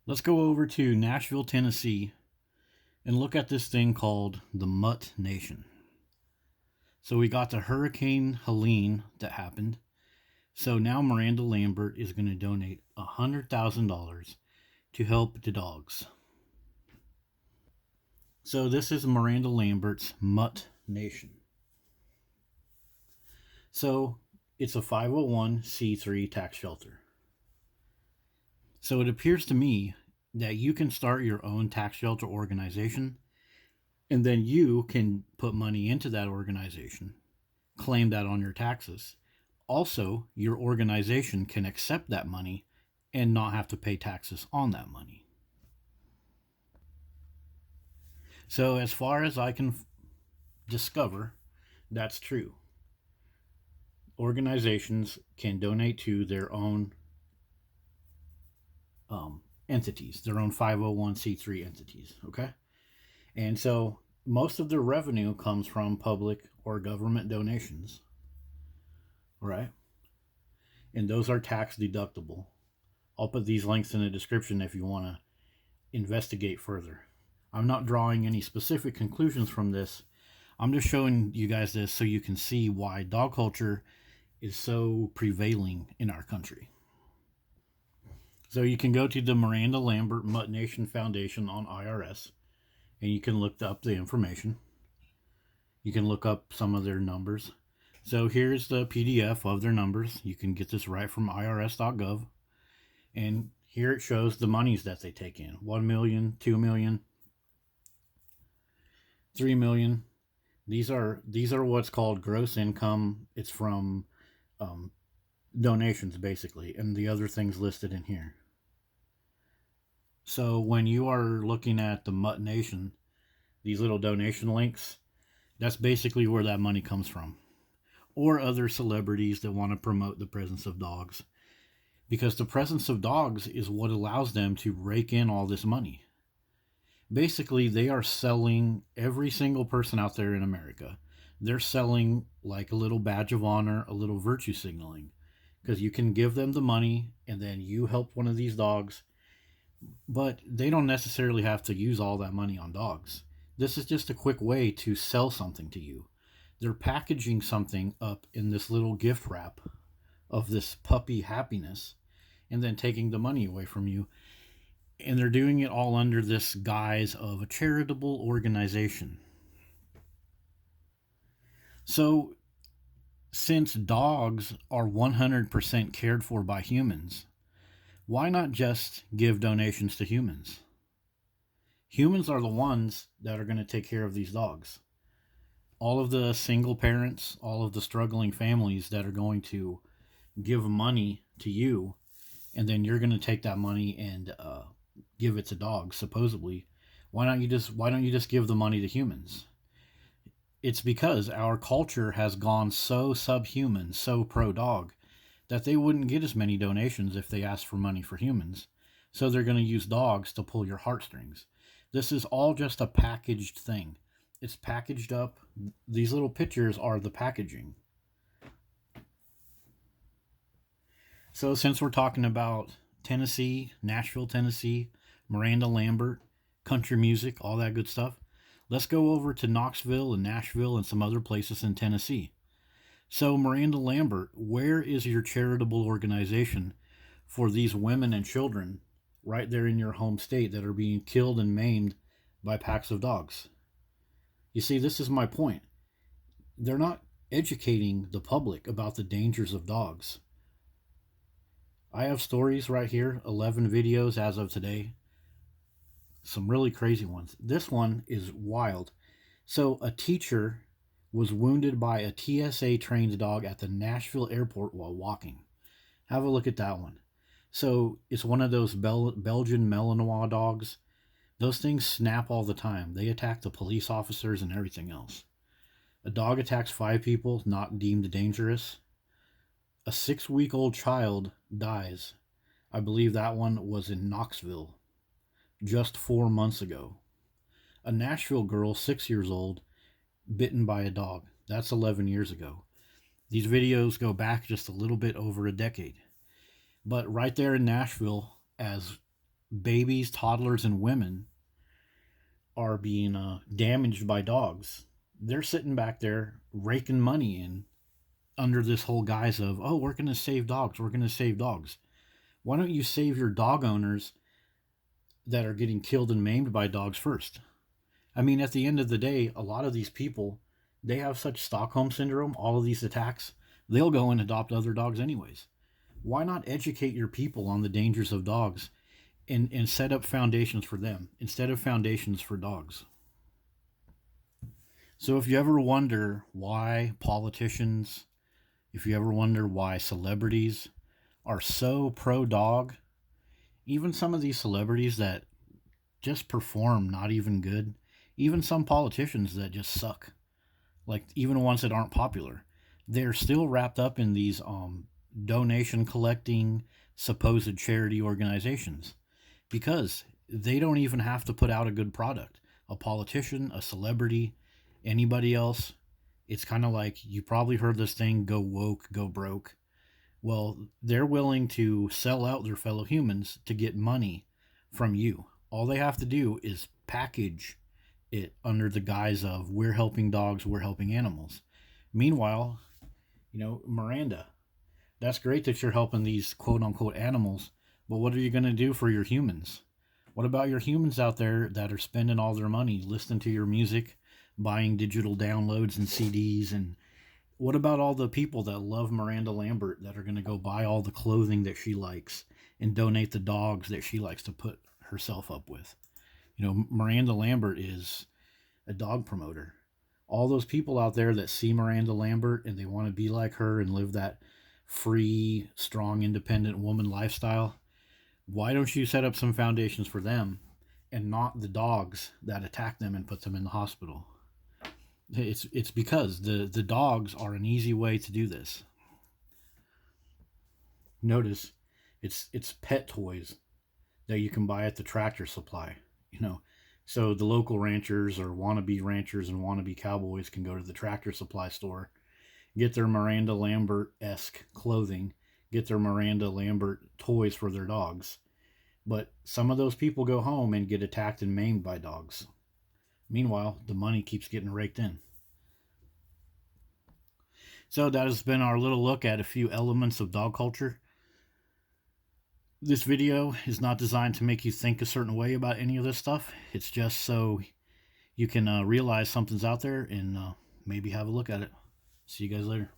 Let's go over to Nashville, Tennessee, and look at this thing called the Mutt Nation. So we got the Hurricane Helene that happened. So now Miranda Lambert is going to donate $100,000 to help the dogs. So this is Miranda Lambert's Mutt Nation. So it's a 501c3 tax shelter. So it appears to me that you can start your own tax shelter organization, and then you can put money into that organization, claim that on your taxes. Also, your organization can accept that money and not have to pay taxes on that money. So, as far as I can discover, that's true. Organizations can donate to their own entities, their own 501c3 entities, okay? And so most of their revenue comes from public or government donations, right? And those are tax deductible. I'll put these links in the description if you want to investigate further. I'm not drawing any specific conclusions from this. I'm just showing you guys this so you can see why dog culture is so prevailing in our country. So you can go to the Miranda Lambert Mutt Nation Foundation on IRS, and you can look up the information. You can look up some of their numbers. So here's the PDF of their numbers. You can get this right from irs.gov. And here it shows the monies that they take in. 1 million, 2 million, 3 million. These are what's called gross income. It's from donations, basically, and the other things listed in here. So when you are looking at the Mutt Nation, these little donation links, that's basically where that money comes from. Or other celebrities that want to promote the presence of dogs. Because the presence of dogs is what allows them to rake in all this money. Basically, they are selling every single person out there in America. They're selling like a little badge of honor, a little virtue signaling. Because you can give them the money and then you help one of these dogs. But they don't necessarily have to use all that money on dogs. This is just a quick way to sell something to you. They're packaging something up in this little gift wrap of this puppy happiness and then taking the money away from you. And they're doing it all under this guise of a charitable organization. So, since dogs are 100% cared for by humans, why not just give donations to humans? Humans are the ones that are going to take care of these dogs. All of the single parents, all of the struggling families that are going to give money to you, and then you're going to take that money and give it to dogs, supposedly. Why don't you just give the money to humans? It's because our culture has gone so subhuman, so pro-dog, that they wouldn't get as many donations if they asked for money for humans. So they're going to use dogs to pull your heartstrings. This is all just a packaged thing. It's packaged up. These little pictures are the packaging. So since we're talking about Tennessee, Nashville, Tennessee, Miranda Lambert, country music, all that good stuff, let's go over to Knoxville and Nashville and some other places in Tennessee. So, Miranda Lambert, where is your charitable organization for these women and children right there in your home state that are being killed and maimed by packs of dogs? You see, this is my point. They're not educating the public about the dangers of dogs. I have stories right here, 11 videos as of today. Some really crazy ones. This one is wild. So, a teacher was wounded by a TSA trained dog at the Nashville airport while walking. Have a look at that one. So it's one of those Belgian Malinois dogs. Those things snap all the time. They attack the police officers and everything else. A dog attacks 5 people, not deemed dangerous. A 6-week-old child dies. I believe that one was in Knoxville just 4 months ago. A Nashville girl, 6 years old, bitten by a dog. That's 11 years ago. These videos go back just a little bit over a decade. But right there in Nashville, as babies, toddlers, and women are being damaged by dogs. They're sitting back there raking money in under this whole guise of, oh, we're going to save dogs. We're going to save dogs. Why don't you save your dog owners that are getting killed and maimed by dogs first? I mean, at the end of the day, a lot of these people, they have such Stockholm syndrome, all of these attacks, they'll go and adopt other dogs anyways. Why not educate your people on the dangers of dogs and set up foundations for them instead of foundations for dogs? So if you ever wonder why politicians, if you ever wonder why celebrities are so pro dog, even some of these celebrities that just perform not even good, even some politicians that just suck, like even ones that aren't popular, they're still wrapped up in these donation collecting supposed charity organizations because they don't even have to put out a good product. A politician, a celebrity, anybody else, it's kind of like you probably heard this thing, go woke, go broke. Well, they're willing to sell out their fellow humans to get money from you. All they have to do is package it under the guise of we're helping dogs, we're helping animals. Meanwhile, Miranda, that's great that you're helping these quote unquote animals, but what are you going to do for your humans? What about your humans out there that are spending all their money listening to your music, buying digital downloads and CDs? And what about all the people that love Miranda Lambert that are going to go buy all the clothing that she likes and donate the dogs that she likes to put herself up with? Miranda Lambert is a dog promoter. All those people out there that see Miranda Lambert and they want to be like her and live that free, strong, independent woman lifestyle, why don't you set up some foundations for them and not the dogs that attack them and put them in the hospital? It's because the dogs are an easy way to do this. Notice it's pet toys that you can buy at the Tractor Supply. So the local ranchers or wannabe ranchers and wannabe cowboys can go to the Tractor Supply store, get their Miranda Lambert-esque clothing, get their Miranda Lambert toys for their dogs. But some of those people go home and get attacked and maimed by dogs. Meanwhile, the money keeps getting raked in. So that has been our little look at a few elements of dog culture. This video is not designed to make you think a certain way about any of this stuff. It's just so you can realize something's out there and maybe have a look at it. See you guys later.